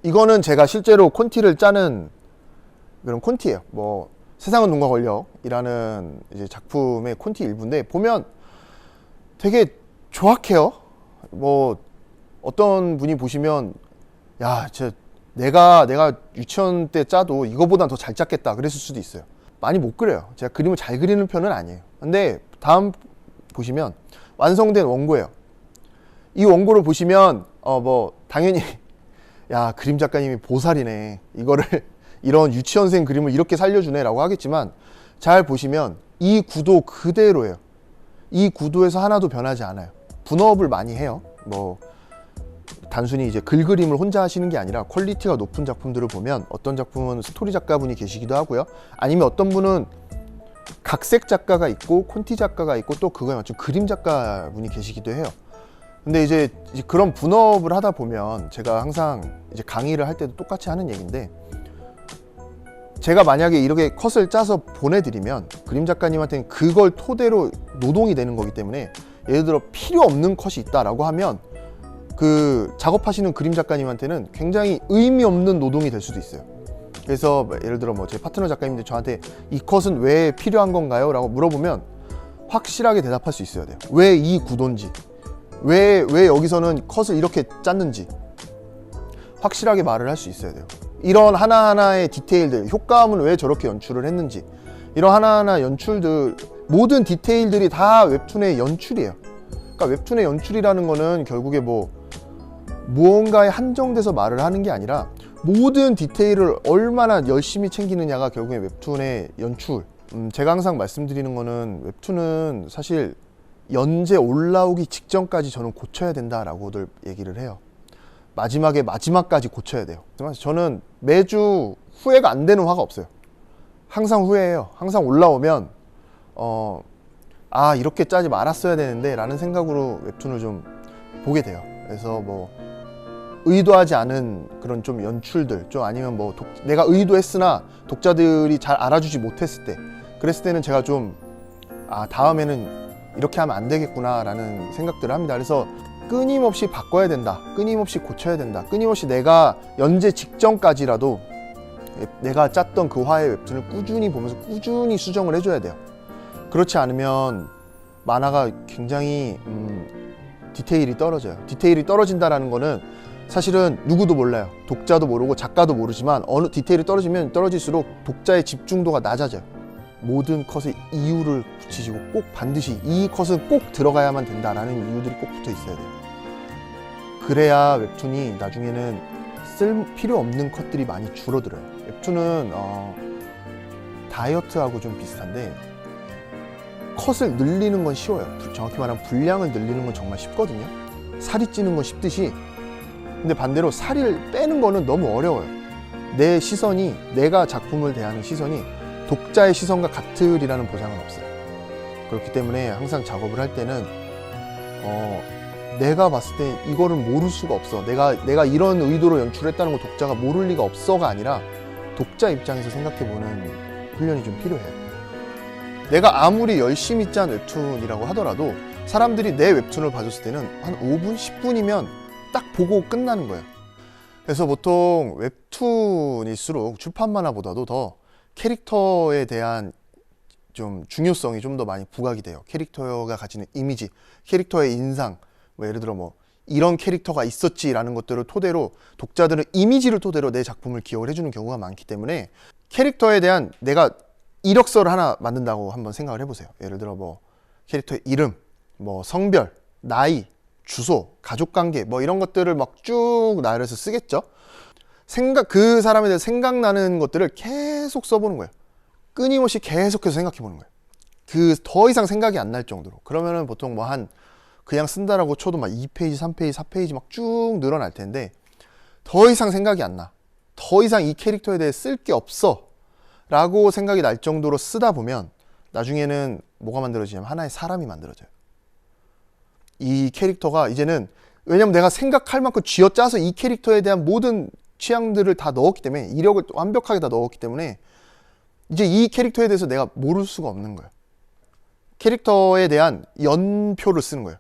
이거는 제가 실제로 콘티를 짜는 그런 콘티예요. 뭐 세상은 눈과 권력이라는 이제 작품의 콘티 일부인데 보면 되게 조악해요. 뭐 어떤 분이 보시면 야, 내가 유치원 때 짜도 이거보단 더 잘 짰겠다 그랬을 수도 있어요. 많이 못 그려요. 제가 그림을 잘 그리는 편은 아니에요. 근데 다음 보시면 완성된 원고예요. 이 원고를 보시면 뭐 당연히 야, 그림 작가님이 보살이네. 이거를 이런 유치원생 그림을 이렇게 살려주네 라고 하겠지만 잘 보시면 이 구도 그대로예요. 이 구도에서 하나도 변하지 않아요. 분업을 많이 해요. 뭐 단순히 이제 글 그림을 혼자 하시는 게 아니라 퀄리티가 높은 작품들을 보면 어떤 작품은 스토리 작가분이 계시기도 하고요. 아니면 어떤 분은 각색 작가가 있고 콘티 작가가 있고 또 그거에 맞춘 그림 작가분이 계시기도 해요. 근데 이제 그런 분업을 하다 보면 제가 항상 이제 강의를 할 때도 똑같이 하는 얘기인데 제가 만약에 이렇게 컷을 짜서 보내드리면 그림 작가님한테는 그걸 토대로 노동이 되는 거기 때문에 예를 들어 필요 없는 컷이 있다라고 하면 그 작업하시는 그림 작가님한테는 굉장히 의미 없는 노동이 될 수도 있어요. 그래서 예를 들어 뭐 제 파트너 작가님들 저한테 이 컷은 왜 필요한 건가요? 라고 물어보면 확실하게 대답할 수 있어야 돼요. 왜 이 구도인지 왜 여기서는 컷을 이렇게 짰는지 확실하게 말을 할 수 있어야 돼요. 이런 하나하나의 디테일들, 효과음은 왜 저렇게 연출을 했는지 이런 하나하나 연출들 모든 디테일들이 다 웹툰의 연출이에요. 그러니까 웹툰의 연출이라는 거는 결국에 뭐 무언가에 한정돼서 말을 하는 게 아니라 모든 디테일을 얼마나 열심히 챙기느냐가 결국에 웹툰의 연출. 제가 항상 말씀드리는 거는 웹툰은 사실 연재 올라오기 직전까지 저는 고쳐야 된다라고들 얘기를 해요. 마지막까지 고쳐야 돼요. 저는 매주 후회가 안 되는 화가 없어요. 항상 후회해요. 항상 올라오면 아, 이렇게 짜지 말았어야 되는데 라는 생각으로 웹툰을 좀 보게 돼요. 그래서 뭐 의도하지 않은 그런 좀 연출들, 좀 아니면 뭐 내가 의도했으나 독자들이 잘 알아주지 못했을 때, 그랬을 때는 제가 좀 다음에는 이렇게 하면 안 되겠구나 라는 생각들을 합니다. 그래서 끊임없이 바꿔야 된다, 끊임없이 고쳐야 된다, 끊임없이 내가 연재 직전까지라도 내가 짰던 그 화의 웹툰을 꾸준히 보면서 꾸준히 수정을 해줘야 돼요. 그렇지 않으면 만화가 굉장히 디테일이 떨어져요. 디테일이 떨어진다라는 거는 사실은 누구도 몰라요. 독자도 모르고 작가도 모르지만 어느 디테일이 떨어지면 떨어질수록 독자의 집중도가 낮아져요. 모든 컷에 이유를 붙이시고 꼭 반드시 이 컷은 꼭 들어가야만 된다라는 이유들이 꼭 붙어 있어야 돼요. 그래야 웹툰이 나중에는 쓸 필요 없는 컷들이 많이 줄어들어요. 웹툰은 다이어트하고 좀 비슷한데 컷을 늘리는 건 쉬워요. 정확히 말하면 분량을 늘리는 건 정말 쉽거든요. 살이 찌는 건 쉽듯이, 근데 반대로 살을 빼는 거는 너무 어려워요. 내 시선이, 내가 작품을 대하는 시선이 독자의 시선과 같으리라는 보장은 없어요. 그렇기 때문에 항상 작업을 할 때는 내가 봤을 때 이거를 모를 수가 없어. 내가 이런 의도로 연출했다는 거 독자가 모를 리가 없어가 아니라 독자 입장에서 생각해보는 훈련이 좀 필요해요. 내가 아무리 열심히 짠 웹툰이라고 하더라도 사람들이 내 웹툰을 봐줬을 때는 한 5분, 10분이면 딱 보고 끝나는 거예요. 그래서 보통 웹툰일수록 출판 만화보다도 더 캐릭터에 대한 좀 중요성이 좀 더 많이 부각이 돼요. 캐릭터가 가지는 이미지, 캐릭터의 인상, 뭐 예를 들어 뭐 이런 캐릭터가 있었지라는 것들을 토대로 독자들은 이미지를 토대로 내 작품을 기억을 해주는 경우가 많기 때문에 캐릭터에 대한 내가 이력서를 하나 만든다고 한번 생각을 해보세요. 예를 들어 뭐 캐릭터의 이름, 뭐 성별, 나이, 주소, 가족관계 뭐 이런 것들을 막 쭉 나열해서 쓰겠죠. 그 사람에 대해서 생각나는 것들을 계속 써보는 거예요. 끊임없이 계속해서 생각해보는 거예요. 더 이상 생각이 안 날 정도로. 그러면은 보통 뭐 그냥 쓴다라고 쳐도 막 2페이지, 3페이지, 4페이지 막 쭉 늘어날 텐데 더 이상 생각이 안 나. 더 이상 이 캐릭터에 대해 쓸 게 없어 라고 생각이 날 정도로 쓰다 보면 나중에는 뭐가 만들어지냐면 하나의 사람이 만들어져요. 이 캐릭터가 이제는, 왜냐면 내가 생각할 만큼 쥐어짜서 이 캐릭터에 대한 모든 취향들을 다 넣었기 때문에, 이력을 완벽하게 다 넣었기 때문에 이제 이 캐릭터에 대해서 내가 모를 수가 없는 거예요. 캐릭터에 대한 연표를 쓰는 거예요.